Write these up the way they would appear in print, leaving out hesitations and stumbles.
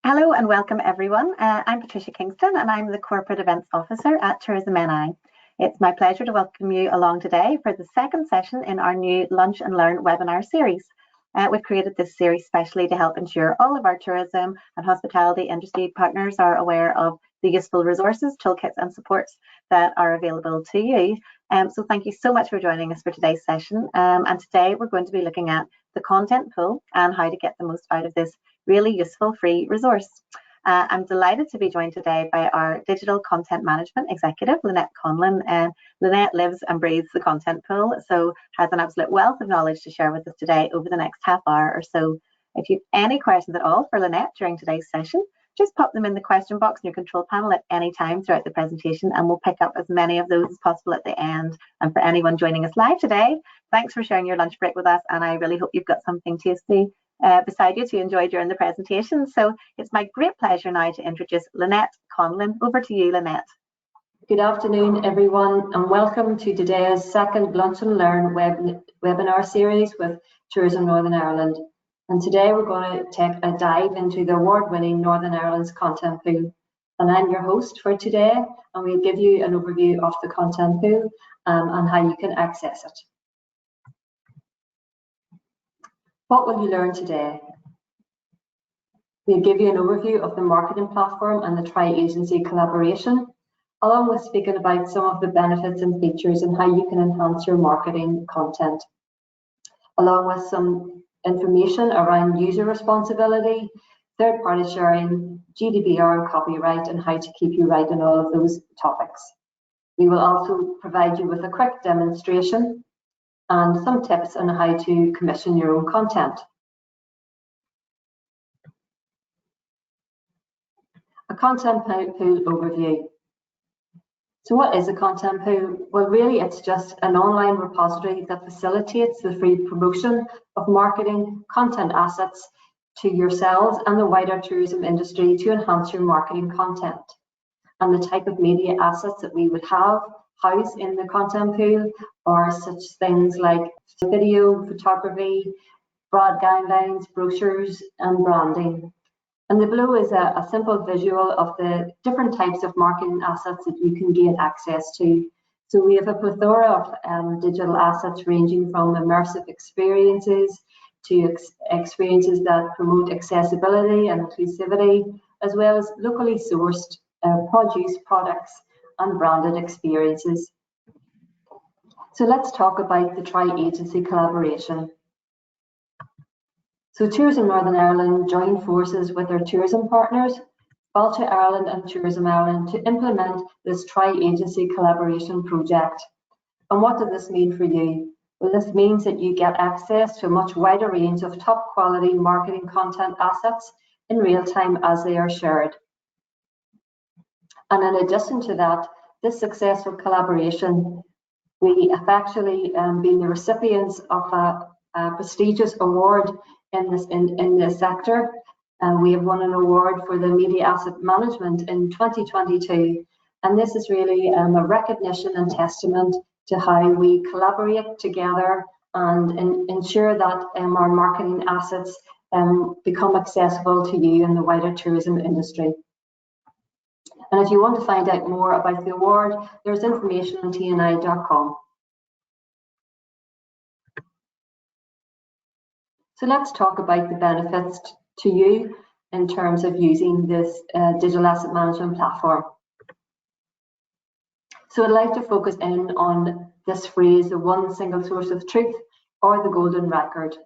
Hello and welcome everyone. I'm Patricia Kingston and I'm the Corporate Events Officer at Tourism NI. It's my pleasure to welcome you along today for the second session in our new Lunch and Learn webinar series. We've created this series specially to help ensure all of our tourism and hospitality industry partners are aware of the useful resources, toolkits and supports that are available to you. So thank you so much for joining us for today's session. And today we're going to be looking at the content pool and how to get the most out of this really useful free resource. I'm delighted to be joined today by our Digital Content Management Executive, Lynette Conlon. Lynette lives and breathes the content pool, so has an absolute wealth of knowledge to share with us today over the next half hour or so. If you have any questions at all for Lynette during today's session, just pop them in the question box in your control panel at any time throughout the presentation, and we'll pick up as many of those as possible at the end. And for anyone joining us live today, thanks for sharing your lunch break with us, and I really hope you've got something tasty beside you to enjoy during the presentation. So it's my great pleasure now to introduce Lynette Conlon. Over to you, Lynette. Good afternoon, everyone, and welcome to today's second Lunch and Learn webinar series with Tourism Northern Ireland. And today we're going to take a dive into the award-winning Northern Ireland's content pool. And I'm your host for today, and we'll give you an overview of the content pool and how you can access it. What will you learn today? We'll give you an overview of the marketing platform and the tri-agency collaboration, along with speaking about some of the benefits and features and how you can enhance your marketing content, along with some information around user responsibility, third-party sharing, GDPR and copyright, and how to keep you right on all of those topics. We will also provide you with a quick demonstration and some tips on how to commission your own content. A content pool overview. So what is a content pool? Well, really, it's just an online repository that facilitates the free promotion of marketing content assets to yourselves and the wider tourism industry to enhance your marketing content. And the type of media assets that we would have housed in the content pool are such things like video, photography, broad guidelines, brochures, and branding. And the below is a simple visual of the different types of marketing assets that you can gain access to. So we have a plethora of digital assets ranging from immersive experiences to experiences that promote accessibility and inclusivity, as well as locally sourced produce, products, and branded experiences. So let's talk about the tri-agency collaboration. So Tourism Northern Ireland joined forces with our tourism partners, Fáilte Ireland and Tourism Ireland, to implement this tri-agency collaboration project. And what does this mean for you? Well, this means that you get access to a much wider range of top quality marketing content assets in real time as they are shared. And in addition to that, this successful collaboration, we have actually been the recipients of a prestigious award in this sector. We have won an award for the media asset management in 2022. And this is really a recognition and testament to how we collaborate together and ensure that our marketing assets become accessible to you in the wider tourism industry. And if you want to find out more about the award, there's information on tni.com. So let's talk about the benefits to you in terms of using this digital asset management platform. So I'd like to focus in on this phrase, the one single source of truth or the golden record.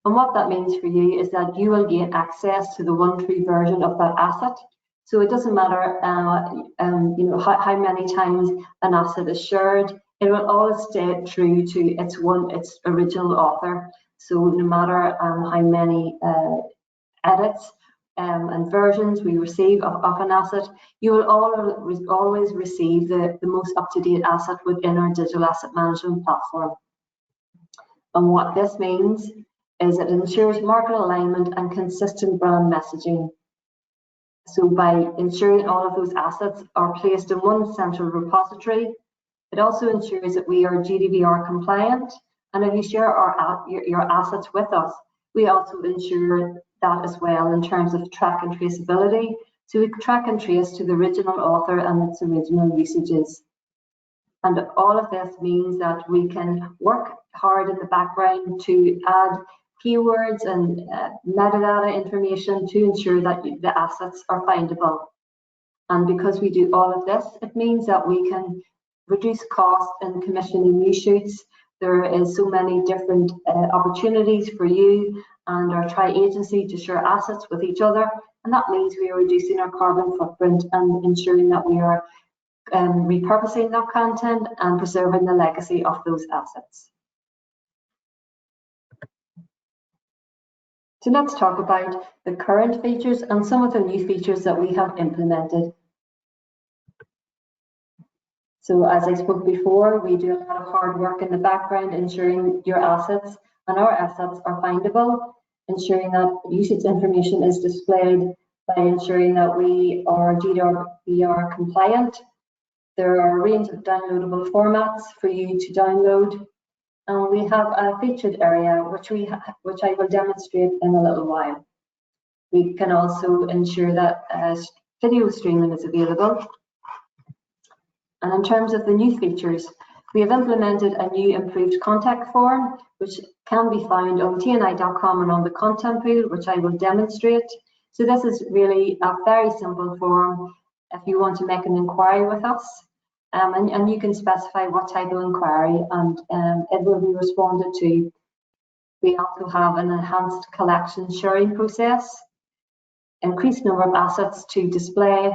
And what that means for you is that you will gain access to the one true version of that asset. So it doesn't matter how many times an asset is shared, it will always stay true to its original author. So no matter how many edits and versions we receive of an asset, you will always receive the most up-to-date asset within our digital asset management platform. And what this means is it ensures market alignment and consistent brand messaging. So by ensuring all of those assets are placed in one central repository, it also ensures that we are GDPR compliant. And if you share your assets with us, we also ensure that as well in terms of track and traceability. So we track and trace to the original author and its original usages. And all of this means that we can work hard in the background to add keywords and metadata information to ensure that the assets are findable. And because we do all of this, it means that we can reduce costs in commissioning new shoots. There is so many different opportunities for you and our tri-agency to share assets with each other. And that means we are reducing our carbon footprint and ensuring that we are repurposing that content and preserving the legacy of those assets. So let's talk about the current features and some of the new features that we have implemented. So as I spoke before, we do a lot of hard work in the background ensuring your assets and our assets are findable, ensuring that usage information is displayed by ensuring that we are GDPR compliant. There are a range of downloadable formats for you to download. And we have a featured area which I will demonstrate in a little while. We can also ensure that video streaming is available. And in terms of the new features, we have implemented a new improved contact form, which can be found on tni.com and on the content pool, which I will demonstrate. So this is really a very simple form if you want to make an inquiry with us. And you can specify what type of inquiry and it will be responded to. We also have an enhanced collection sharing process, increased number of assets to display.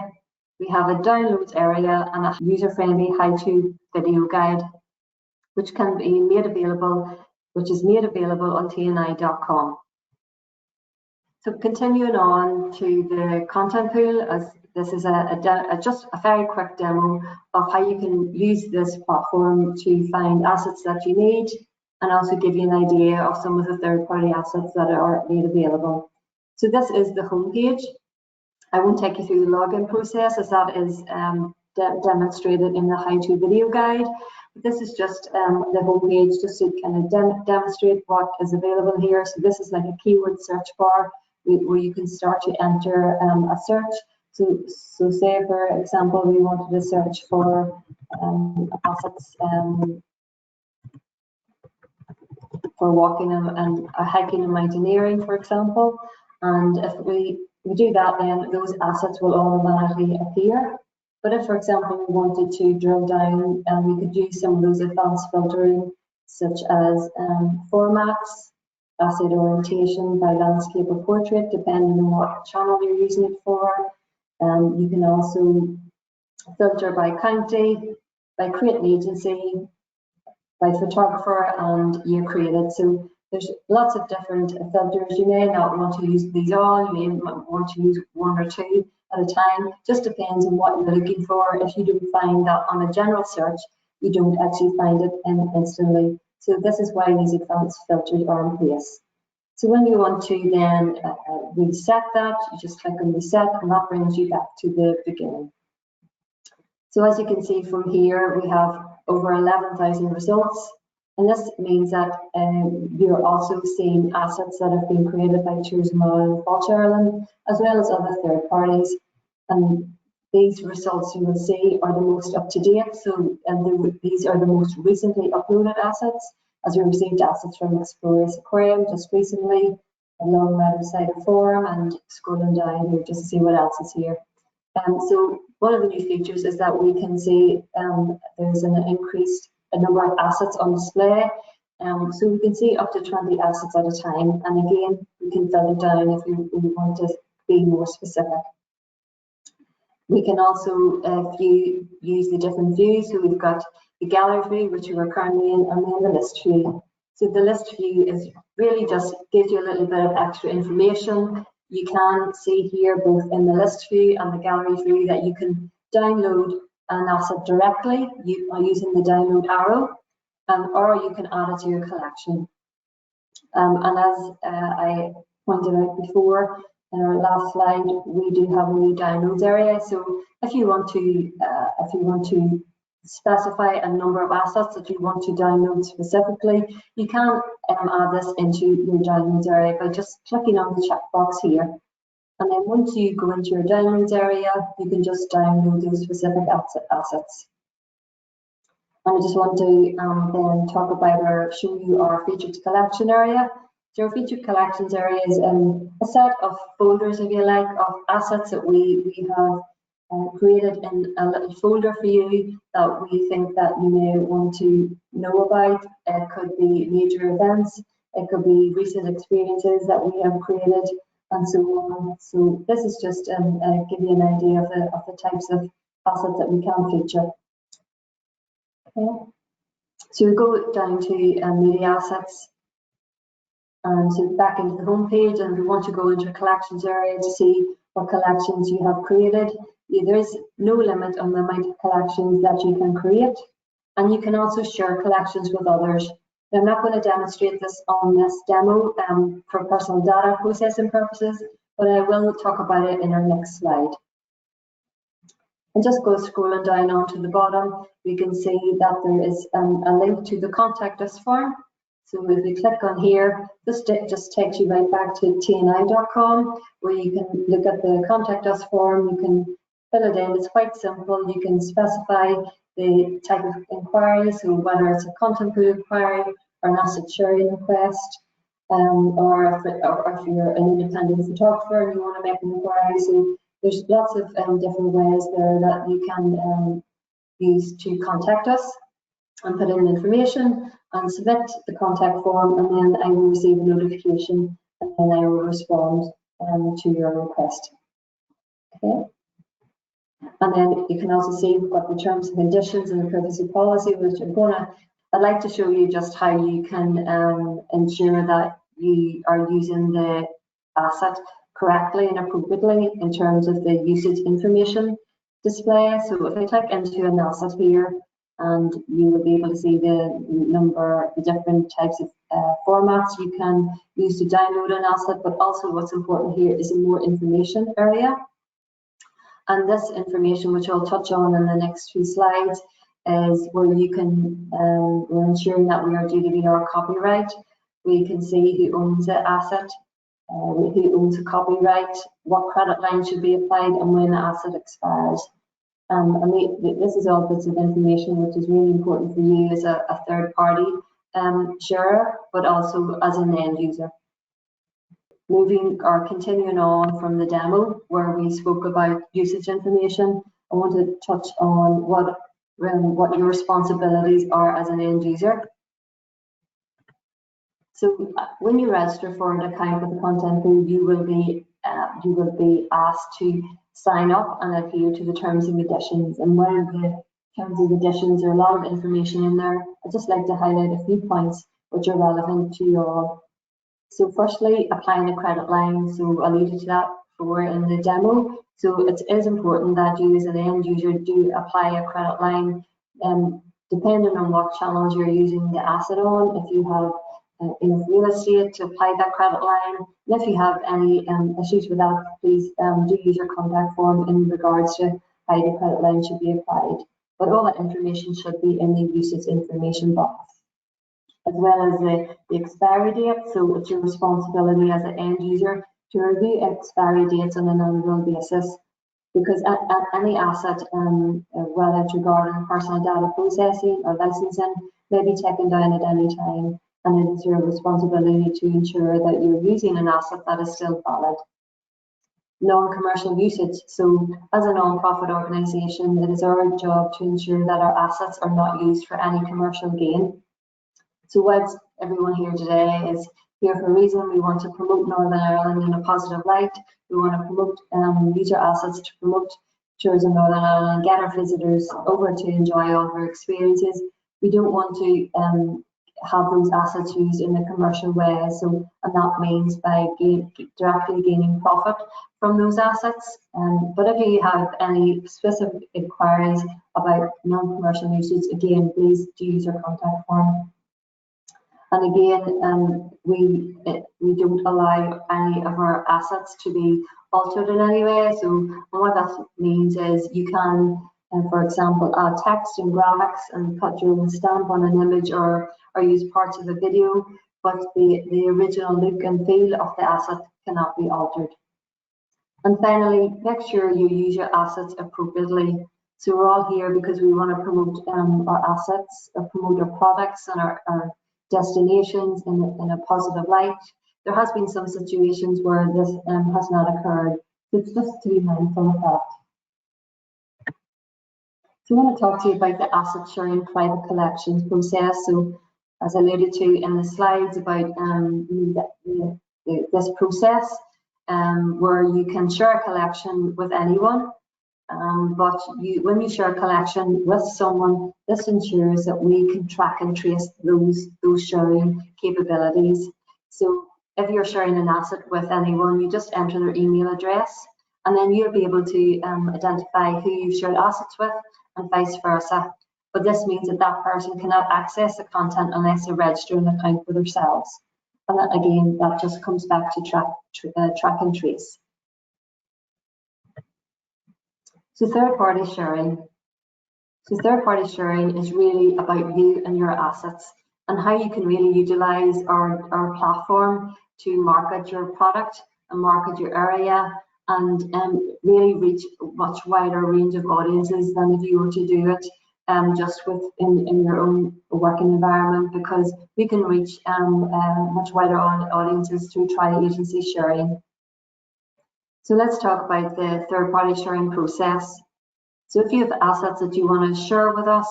We have a downloads area and a user-friendly how-to video guide, which can be made available, which is made available on tni.com. So continuing on to the content pool, as this is just a very quick demo of how you can use this platform to find assets that you need and also give you an idea of some of the third-party assets that are made available. So this is the home page. I won't take you through the login process as that is demonstrated in the how-to video guide. But this is just the home page just to kind of demonstrate what is available here. So this is like a keyword search bar where you can start to enter a search. So say, for example, we wanted to search for assets for walking and hiking and mountaineering, for example. And if we do that, then those assets will automatically appear. But if, for example, we wanted to drill down, we could use some of those advanced filtering, such as formats, asset orientation by landscape or portrait, depending on what channel you're using it for. You can also filter by county, by create agency, by photographer and year created. So there's lots of different filters. You may not want to use these all, you may want to use one or two at a time. Just depends on what you're looking for. If you don't find that on a general search, you don't actually find it instantly. So this is why these advanced filters are in place. So when you want to then reset that, you just click on reset and that brings you back to the beginning. So as you can see from here, we have over 11,000 results. And this means that you're also seeing assets that have been created by Tourism Ireland and Fáilte Ireland, as well as other third parties. And these results you will see are the most up to date. So these are the most recently uploaded assets, as we received assets from Explorers Aquarium just recently, a Long Meadow Cider Forum, and scrolling down here just to see what else is here. So one of the new features is that we can see there's an increased number of assets on display. So we can see up to 20 assets at a time. And again, we can filter down if we want to be more specific. We can also use the different views. So we've got the gallery view, which we are currently in, and then the list view. So the list view is really just gives you a little bit of extra information. You can see here both in the list view and the gallery view that you can download an asset directly using the download arrow, or you can add it to your collection. And as I pointed out before in our last slide, we do have a new downloads area. So if you want to specify a number of assets that you want to download specifically, you can add this into your downloads area by just clicking on the checkbox here. And then once you go into your downloads area, you can just download those specific assets. And I just want to then talk about or show you our featured collection area. So our featured collections area is a set of folders, if you like, of assets that we have created in a little folder for you that we think that you may want to know about. It could be major events, it could be recent experiences that we have created, and so on. So this is just give you an idea of the types of assets that we can feature. Okay. So we go down to media assets, and so back into the home page, and we want to go into collections area to see what collections you have created. There is no limit on the amount of collections that you can create, and you can also share collections with others. I'm not going to demonstrate this on this demo for personal data processing purposes, but I will talk about it in our next slide. And just go scrolling down onto the bottom, we can see that there is a link to the contact us form. So if we click on here, this just takes you right back to tni.com, where you can look at the contact us form. You can fill it in. It's quite simple. You can specify the type of inquiry, so whether it's a content pool inquiry or an asset sharing request, or if you're an independent photographer and you want to make an inquiry. So there's lots of different ways there that you can use to contact us, and put in information and submit the contact form, and then I will receive a notification, and then I will respond to your request. Okay. And then you can also see we've got the terms and conditions and the privacy policy, which I'd like to show you just how you can ensure that you are using the asset correctly and appropriately in terms of the usage information display. So if I click into an asset here, and you will be able to see the different types of formats you can use to download an asset, but also what's important here is a more information area. And this information, which I'll touch on in the next few slides, is where you can, we're ensuring that we are GDPR copyright. We can see who owns the asset, who owns the copyright, what credit line should be applied, and when the asset expires. And this is all bits of information which is really important for you as a third party sharer, but also as an end user. Moving or continuing on from the demo where we spoke about usage information, I want to touch on what your responsibilities are as an end user. So when you register for an account with the content pool, you will be asked to sign up and adhere to the terms and conditions. And while the terms and conditions, there are a lot of information in there, I'd just like to highlight a few points which are relevant to you all. So firstly, applying a credit line. So I alluded to that before in the demo. So it is important that you as an end user do apply a credit line, depending on what channels you're using the asset on. If you have enough real estate to apply that credit line, and if you have any issues with that, please do use your contact form in regards to how the credit line should be applied. But all that information should be in the usage information box, as well as the expiry date. So it's your responsibility as an end user to review expiry dates on an annual basis, because any asset, whether it's regarding personal data processing or licensing, may be taken down at any time, and it is your responsibility to ensure that you're using an asset that is still valid. Non-commercial usage. So as a non-profit organisation, it is our job to ensure that our assets are not used for any commercial gain. So whilst everyone here today is here for a reason, we want to promote Northern Ireland in a positive light. We want to promote, use our assets to promote tourism in Northern Ireland and get our visitors over to enjoy all of our experiences. We don't want to have those assets used in a commercial way. So, and that means by directly gaining profit from those assets. But if you have any specific inquiries about non-commercial usage, again, please do use your contact form. And again, we don't allow any of our assets to be altered in any way. So what that means is you can for example, add text and graphics and put your own stamp on an image or use parts of a video, but the original look and feel of the asset cannot be altered. And finally, make sure you use your assets appropriately. So we're all here because we want to promote our assets, promote our products and our destinations in a positive light. There has been some situations where this has not occurred. It's just to be mindful of that. So I want to talk to you about the asset sharing private collections process. So as I alluded to in the slides about this process, where you can share a collection with anyone, but when you share a collection with someone, this ensures that we can track and trace those sharing capabilities. So if you're sharing an asset with anyone, you just enter their email address, and then you'll be able to identify who you've shared assets with, and vice versa. But this means that that person cannot access the content unless they register an account for themselves. And that, again, that just comes back to track and trace. So third-party sharing. So third-party sharing is really about you and your assets and how you can really utilize our platform to market your product and market your area and really reach a much wider range of audiences than if you were to do it just in your own working environment, because we can reach much wider audiences through tri-agency sharing. So let's talk about the third-party sharing process. So if you have assets that you want to share with us,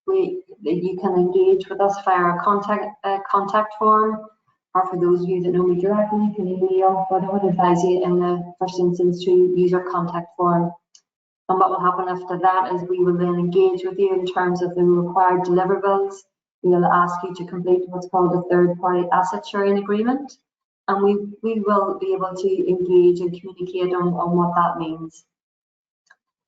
you can engage with us via our contact form, or for those of you that know me directly, you can email, but I would advise you in the first instance to use our contact form. And what will happen after that is we will then engage with you in terms of the required deliverables. We will ask you to complete what's called a third-party asset sharing agreement, and we will be able to engage and communicate on what that means.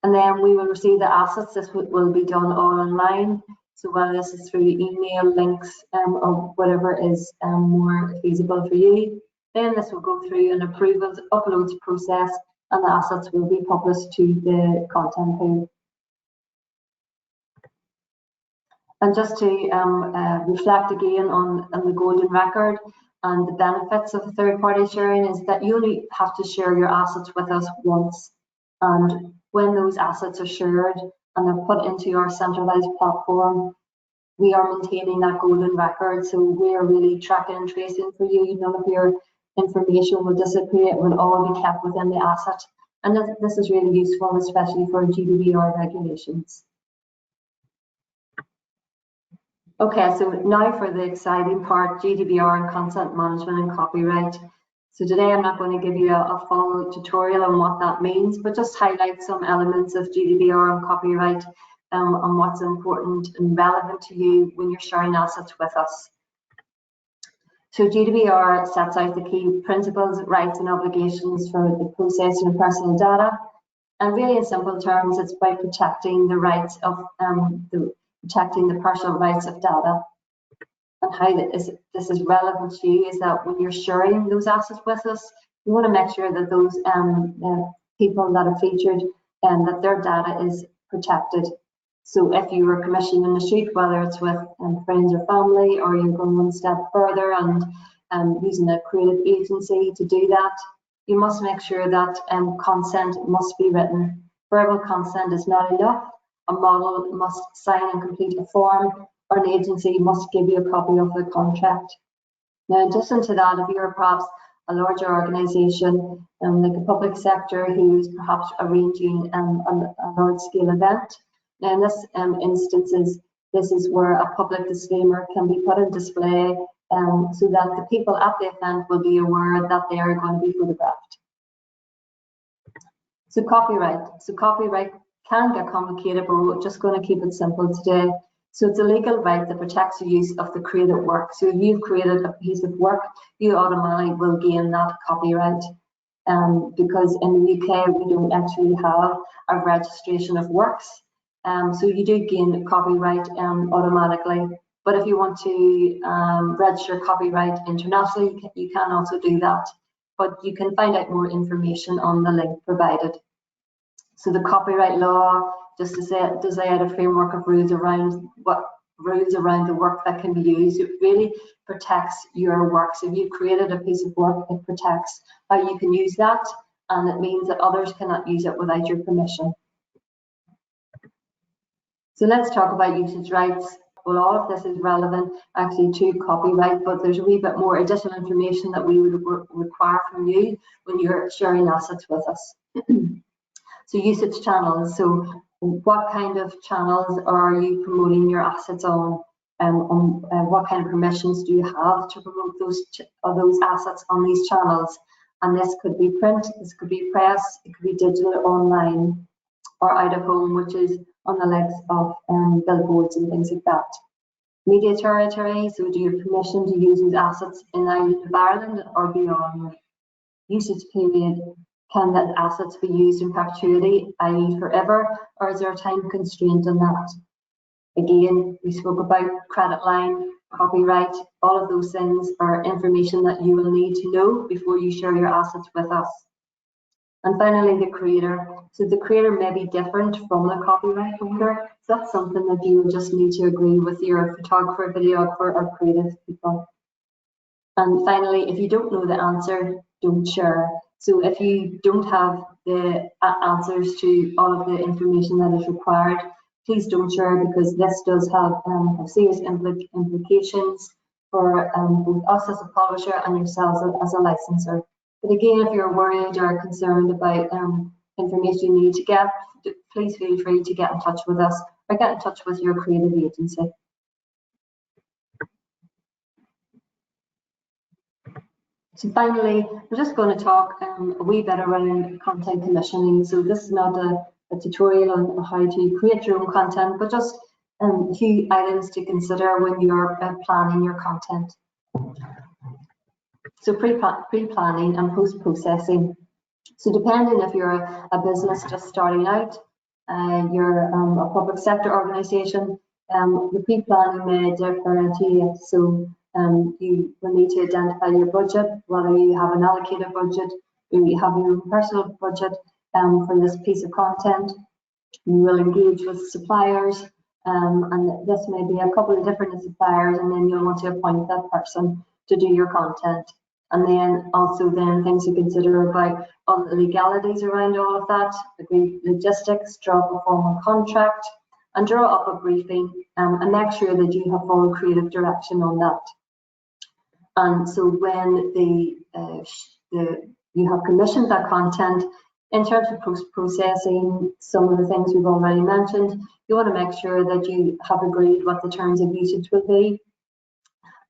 And then we will receive the assets. This will be done all online. So whether this is through email, links, or whatever is more feasible for you, then this will go through an approvals, uploads process, and the assets will be published to the content pool. And just to reflect again on the golden record and the benefits of third-party sharing is that you only have to share your assets with us once. And when those assets are shared and they're put into our centralized platform, we are maintaining that golden record. So we are really tracking and tracing for you. None of your information will disappear. It will all be kept within the asset. And this is really useful, especially for GDPR regulations. Okay, so now for the exciting part, GDPR and content management and copyright. So today I'm not going to give you a full tutorial on what that means, but just highlight some elements of GDPR and copyright on what's important and relevant to you when you're sharing assets with us. So GDPR sets out the key principles, rights and obligations for the processing of personal data. And really in simple terms, it's by protecting the rights of protecting the personal rights of data. And how this is relevant to you is that when you're sharing those assets with us, you want to make sure that those people that are featured and that their data is protected. So if you were commissioned in the shoot, whether it's with friends or family, or you're going one step further and using a creative agency to do that, you must make sure that consent must be written. Verbal consent is not enough. A model must sign and complete a form, or an agency must give you a copy of the contract. Now, in addition to that, if you're perhaps a larger organisation, like a public sector who's perhaps arranging a large-scale event, now in this instance, this is where a public disclaimer can be put in display so that the people at the event will be aware that they are going to be photographed. So copyright can get complicated, but we're just going to keep it simple today. So it's a legal right that protects the use of the created work. So if you've created a piece of work, you automatically will gain that copyright. Because in the UK, we don't actually have a registration of works. So you do gain copyright automatically. But if you want to register copyright internationally, you can also do that. But you can find out more information on the link provided. So the copyright law just to say, design a framework of rules around the work that can be used. It really protects your work. So if you've created a piece of work, it protects how you can use that, and it means that others cannot use it without your permission. So let's talk about usage rights. Well, all of this is relevant actually to copyright, but there's a wee bit more additional information that we would require from you when you're sharing assets with us. So usage channels. So what kind of channels are you promoting your assets on? What kind of permissions do you have to promote those assets on these channels? And this could be print, this could be press, it could be digital, online, or out of home, which is on the likes of billboards and things like that. Media territory, so do you have permission to use these assets in the island of Ireland or beyond? Usage period, can the assets be used in perpetuity, i.e. forever, or is there a time constraint on that? Again, we spoke about credit line, copyright, all of those things are information that you will need to know before you share your assets with us. And finally, the creator. So the creator may be different from the copyright holder. So that's something that you will just need to agree with your photographer, videographer, or creative people. And finally, if you don't know the answer, don't share. So if you don't have the answers to all of the information that is required, please don't share, because this does have serious implications for both us as a publisher and yourselves as a licensor. But again, if you're worried or concerned about information you need to get, please feel free to get in touch with us or get in touch with your creative agency. So finally, we're just going to talk a wee bit around content commissioning. So this is not a tutorial on how to create your own content, but just a few items to consider when you're planning your content. So pre-planning and post-processing. So depending if you're a business just starting out, you're a public sector organisation, the pre-planning may differentiate. So you will need to identify your budget, whether you have an allocated budget or you have your own personal budget for this piece of content. You will engage with suppliers, and this may be a couple of different suppliers, and then you'll want to appoint that person to do your content. And then also things to consider about all the legalities around all of that, agree logistics, draw up a formal contract, and draw up a briefing, and make sure that you have full creative direction on that. And so when you have commissioned that content, in terms of post-processing, some of the things we've already mentioned, you want to make sure that you have agreed what the terms of usage will be,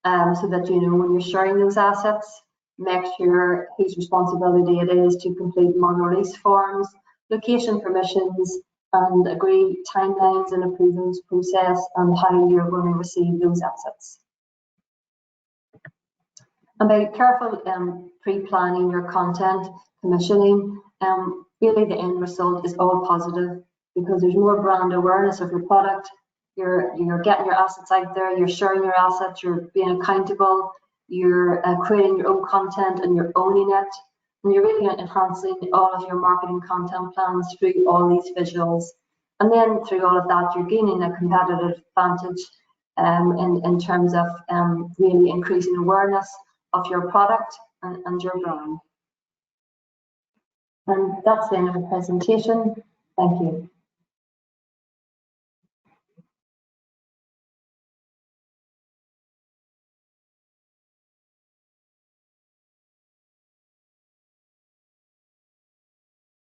so that you know when you're sharing those assets. Make sure whose responsibility it is to complete non-release forms, location permissions, and agree timelines and approvals process and how you're going to receive those assets. And by careful pre-planning your content commissioning, really the end result is all positive, because there's more brand awareness of your product. You're getting your assets out there, you're sharing your assets, you're being accountable, you're creating your own content and you're owning it, and you're really enhancing all of your marketing content plans through all these visuals. And then through all of that, you're gaining a competitive advantage in terms of really increasing awareness of your product and your brand. And that's the end of the presentation. Thank you.